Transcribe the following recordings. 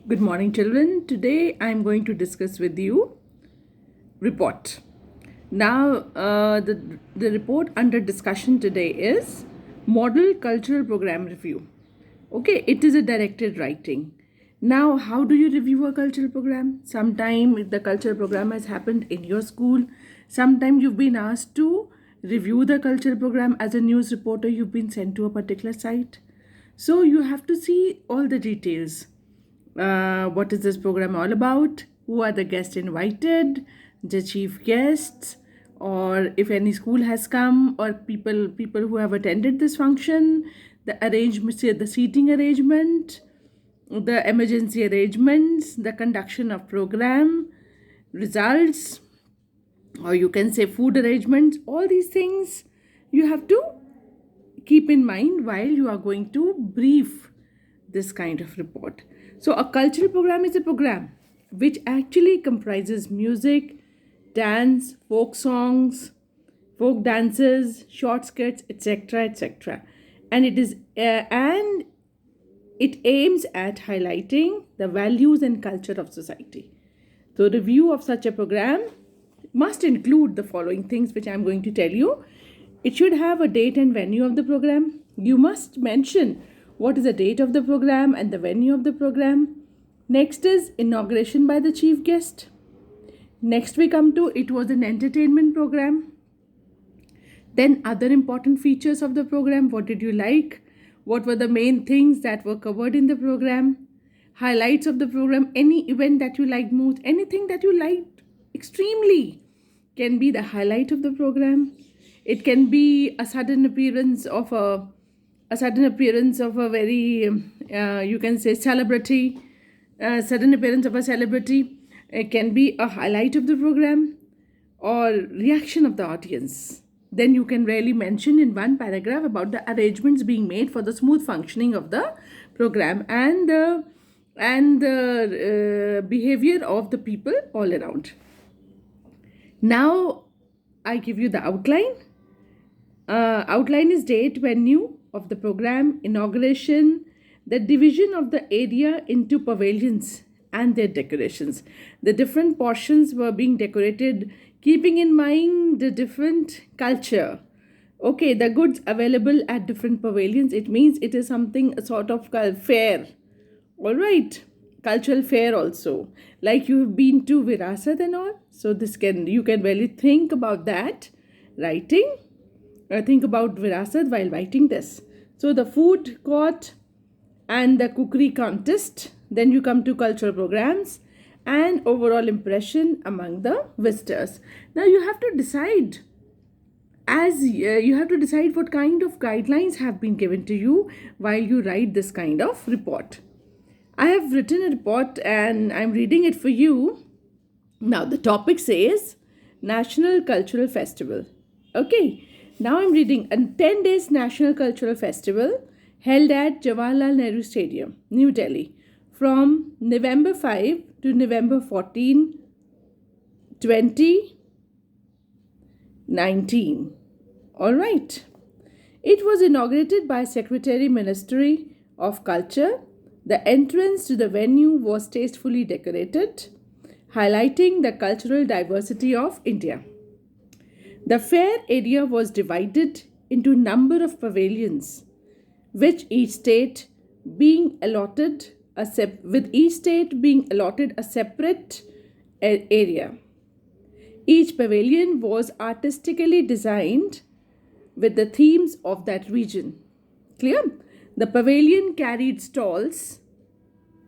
Good morning, children. Today I am going to discuss with you report. Now, the report under discussion today is Model Cultural Program Review. Okay, it is a directed writing. Now, how do you review a cultural program? Sometime the cultural program has happened in your school. Sometime you've been asked to review the cultural program as a news reporter. You've been sent to a particular site. So you have to see all the details. What is this program all about? Who are the guests invited, the chief guests, or if any school has come, or people who have attended this function, the arrangement, the seating arrangement, the emergency arrangements, the conduction of program, results, or you can say food arrangements. All these things you have to keep in mind while you are going to brief this kind of report. So, a cultural program is a program which actually comprises music, dance, folk songs, folk dances, short skits, etc., etc. And it aims at highlighting the values and culture of society. So, review of such a program must include the following things, which I am going to tell you. It should have a date and venue of the program. You must mention what is the date of the program and the venue of the program. Next is inauguration by the chief guest. Next we come to it was an entertainment program. Then other important features of the program. What did you like? What were the main things that were covered in the program? Highlights of the program. Any event that you liked most. Anything that you liked extremely can be the highlight of the program. It can be a sudden appearance of a very you can say celebrity. Sudden appearance of a celebrity. It can be a highlight of the program or reaction of the audience. Then you can really mention in one paragraph about the arrangements being made for the smooth functioning of the program and the behavior of the people all around. Now I give you the outline. Outline is date, venue of the program, inauguration, the division of the area into pavilions and their decorations. The different portions were being decorated keeping in mind the different culture. Okay, the goods available at different pavilions. It means it is something a sort of fair. All right, cultural fair also. Like you have been to Virasat and all. So you can really think about that writing. Think about Virasat while writing this. So the food court and the cookery contest. Then you come to cultural programs and overall impression among the visitors. Now you have to decide what kind of guidelines have been given to you while you write this kind of report. I have written a report and I'm reading it for you. Now the topic says National Cultural Festival. Okay, now I'm reading a 10 days National Cultural Festival held at Jawaharlal Nehru Stadium, New Delhi from November 5 to November 14, 2019. All right. It was inaugurated by Secretary Ministry of Culture. The entrance to the venue was tastefully decorated, highlighting the cultural diversity of India. The fair area was divided into a number of pavilions, with each state being allotted a separate area. Each pavilion was artistically designed with the themes of that region. Clear? The pavilion carried stalls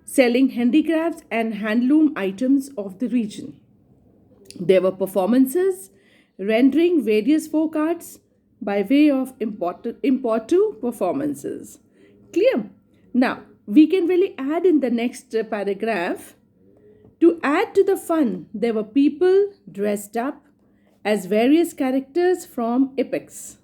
selling handicrafts and handloom items of the region. There were performances rendering various folk arts by way of impromptu performances. Clear? Now, we can really add in the next paragraph. To add to the fun, there were people dressed up as various characters from epics.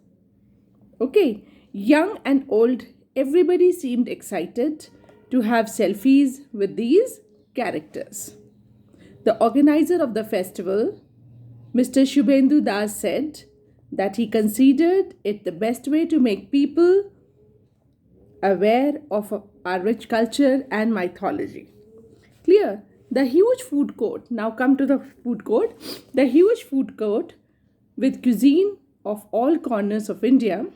Okay, young and old, everybody seemed excited to have selfies with these characters. The organizer of the festival, Mr. Shubhendu Das, said that he considered it the best way to make people aware of our rich culture and mythology. Clear? The huge food court. Now come to the food court. The huge food court with cuisine of all corners of India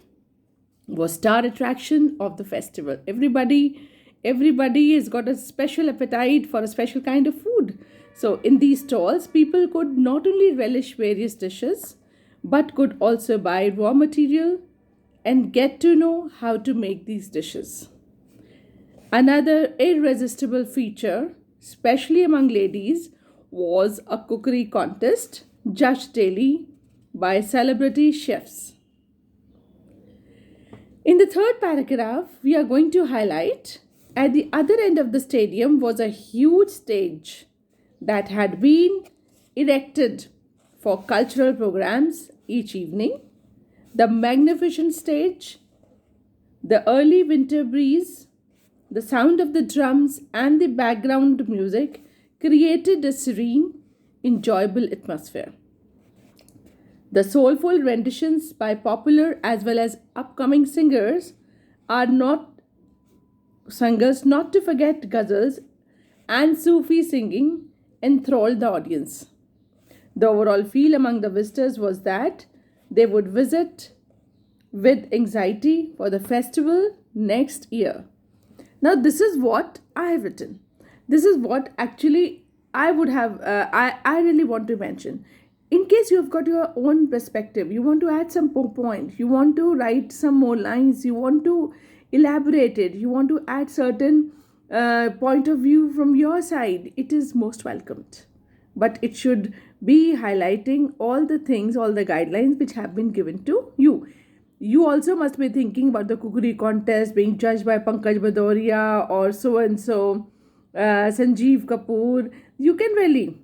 was star attraction of the festival. Everybody has got a special appetite for a special kind of food. So in these stalls, people could not only relish various dishes, but could also buy raw material and get to know how to make these dishes. Another irresistible feature, especially among ladies, was a cookery contest judged daily by celebrity chefs. In the third paragraph, we are going to highlight at the other end of the stadium was a huge stage that had been erected for cultural programs each evening. The magnificent stage, the early winter breeze, the sound of the drums, and the background music created a serene, enjoyable atmosphere. The soulful renditions by popular as well as upcoming singers not to forget ghazals and Sufi singing enthralled the audience. The overall feel among the visitors was that they would visit with anxiety for the festival next year. Now, this is what I have written. This is what actually I would have, I really want to mention. In case you have got your own perspective, you want to add some point, you want to write some more lines, you want to elaborate it, you want to add certain point of view from your side, it is most welcomed. But it should be highlighting all the things, all the guidelines which have been given to you. You also must be thinking about the cookery contest being judged by Pankaj Badoria or so and so, Sanjeev Kapoor. You can really,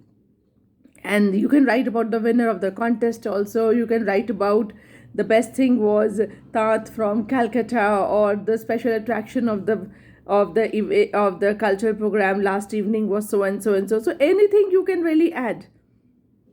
and you can write about the winner of the contest also. You can write about the best thing was Tat from Calcutta, or the special attraction of the cultural program last evening was so and so and so. So anything you can really add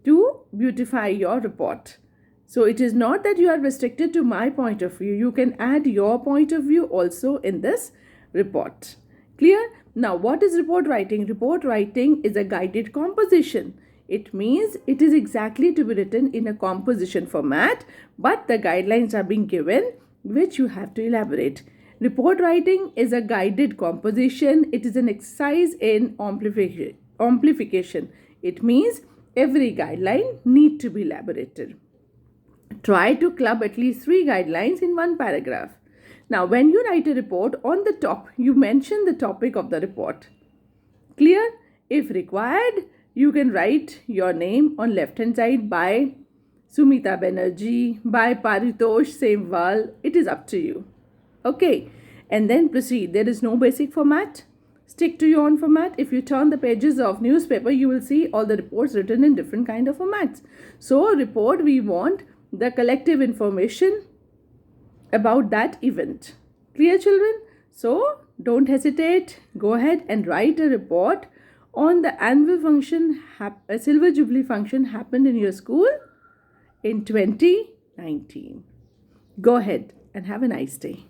to beautify your report. So it is not that you are restricted to my point of view. You can add your point of view also in this report. Clear? Now, what is report writing? Report writing is a guided composition. It means it is exactly to be written in a composition format, but the guidelines are being given which you have to elaborate. Report writing is a guided composition. It is an exercise in amplification. It means every guideline need to be elaborated. Try to club at least 3 guidelines in one paragraph. Now, when you write a report, on the top, you mention the topic of the report. Clear? If required, you can write your name on left-hand side by Sumita Banerjee, by Paritosh Semwal. It is up to you. Okay. And then proceed. There is no basic format. Stick to your own format. If you turn the pages of newspaper, you will see all the reports written in different kind of formats. So, report, we want the collective information about that event. Clear, children? So, don't hesitate. Go ahead and write a report on the annual function, a Silver Jubilee function happened in your school in 2019. Go ahead and have a nice day.